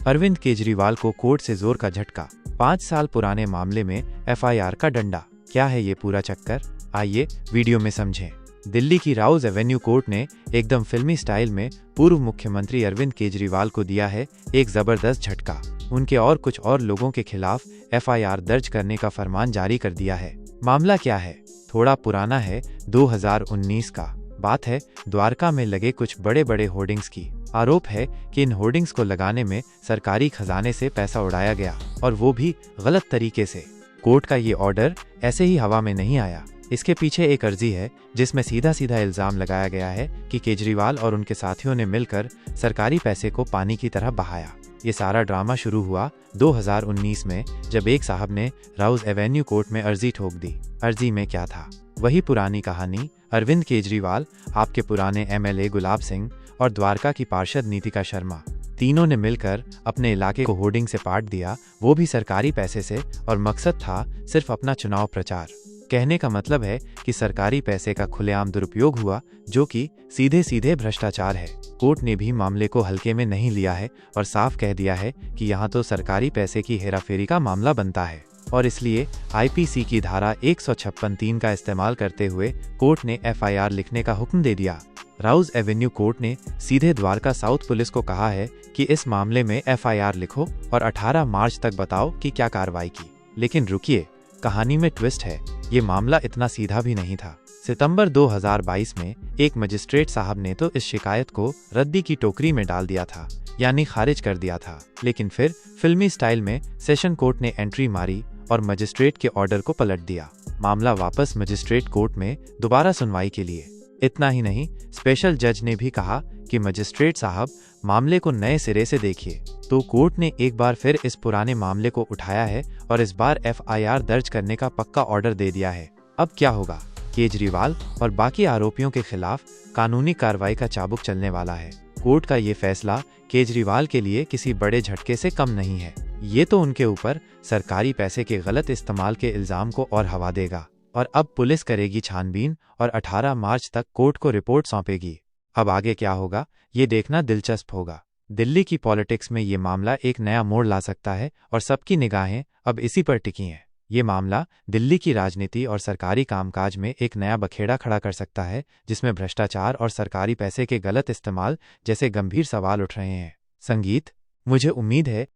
अरविंद केजरीवाल को कोर्ट से जोर का झटका। 5 साल पुराने मामले में एफआईआर का डंडा। क्या है ये पूरा चक्कर, आइए वीडियो में समझें। दिल्ली की राउज एवेन्यू कोर्ट ने एकदम फिल्मी स्टाइल में पूर्व मुख्यमंत्री अरविंद केजरीवाल को दिया है एक जबरदस्त झटका। उनके और कुछ और लोगों के खिलाफ एफआईआर दर्ज करने का फरमान जारी कर दिया है। मामला क्या है? थोड़ा पुराना है, 2019 का। बात है द्वारका में लगे कुछ बड़े बड़े होर्डिंग्स की। आरोप है कि इन होर्डिंग्स को लगाने में सरकारी खजाने से पैसा उड़ाया गया, और वो भी गलत तरीके से। कोर्ट का ये ऑर्डर ऐसे ही हवा में नहीं आया। इसके पीछे एक अर्जी है जिसमें सीधा सीधा इल्जाम लगाया गया है कि केजरीवाल और उनके साथियों ने मिलकर सरकारी पैसे को पानी की तरह बहाया। ये सारा ड्रामा शुरू हुआ 2019 में, जब एक साहब ने राउज एवेन्यू कोर्ट में अर्जी ठोक दी। अर्जी में क्या था? वही पुरानी कहानी। अरविंद केजरीवाल, आपके पुराने एमएलए गुलाब सिंह और द्वारका की पार्षद नीतिका शर्मा, तीनों ने मिलकर अपने इलाके को होर्डिंग से पाट दिया, वो भी सरकारी पैसे से, और मकसद था सिर्फ अपना चुनाव प्रचार। कहने का मतलब है कि सरकारी पैसे का खुलेआम दुरुपयोग हुआ, जो कि सीधे सीधे भ्रष्टाचार है। कोर्ट ने भी मामले को हल्के में नहीं लिया है और साफ कह दिया है कि यहाँ तो सरकारी पैसे की हेराफेरी का मामला बनता है, और इसलिए आईपीसी की धारा 156(3) का इस्तेमाल करते हुए कोर्ट ने एफआईआर लिखने का हुक्म दे दिया। राउज एवेन्यू कोर्ट ने सीधे द्वारका साउथ पुलिस को कहा है कि इस मामले में एफआईआर लिखो और 18 मार्च तक बताओ कि क्या कार्रवाई की। लेकिन रुकिए, कहानी में ट्विस्ट है। ये मामला इतना सीधा भी नहीं था। सितंबर 2022 में एक मजिस्ट्रेट साहब ने तो इस शिकायत को रद्दी की टोकरी में डाल दिया था, यानी खारिज कर दिया था। लेकिन फिर फिल्मी स्टाइल में सेशन कोर्ट ने एंट्री मारी और मजिस्ट्रेट के ऑर्डर को पलट दिया। मामला वापस मजिस्ट्रेट कोर्ट में दोबारा सुनवाई के लिए। इतना ही नहीं, स्पेशल जज ने भी कहा कि मजिस्ट्रेट साहब, मामले को नए सिरे से देखिए। तो कोर्ट ने एक बार फिर इस पुराने मामले को उठाया है और इस बार एफआईआर दर्ज करने का पक्का ऑर्डर दे दिया है। अब क्या होगा? केजरीवाल और बाकी आरोपियों के खिलाफ कानूनी कार्रवाई का चाबुक चलने वाला है। कोर्ट का ये फैसला केजरीवाल के लिए किसी बड़े झटके से कम नहीं है। ये तो उनके ऊपर सरकारी पैसे के गलत इस्तेमाल के इल्जाम को और हवा देगा। और अब पुलिस करेगी छानबीन और 18 मार्च तक कोर्ट को रिपोर्ट सौंपेगी। अब आगे क्या होगा, ये देखना दिलचस्प होगा। दिल्ली की पॉलिटिक्स में ये मामला एक नया मोड़ ला सकता है और सबकी निगाहें अब इसी पर टिकी हैं। ये मामला दिल्ली की राजनीति और सरकारी कामकाज में एक नया बखेड़ा खड़ा कर सकता है, जिसमें भ्रष्टाचार और सरकारी पैसे के गलत इस्तेमाल जैसे गंभीर सवाल उठ रहे हैं। संगीत, मुझे उम्मीद है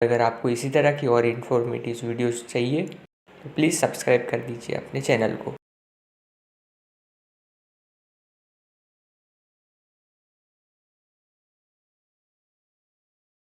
अगर आपको इसी तरह की और इन्फॉर्मेटिव वीडियोस चाहिए तो प्लीज़ सब्सक्राइब कर दीजिए अपने चैनल को।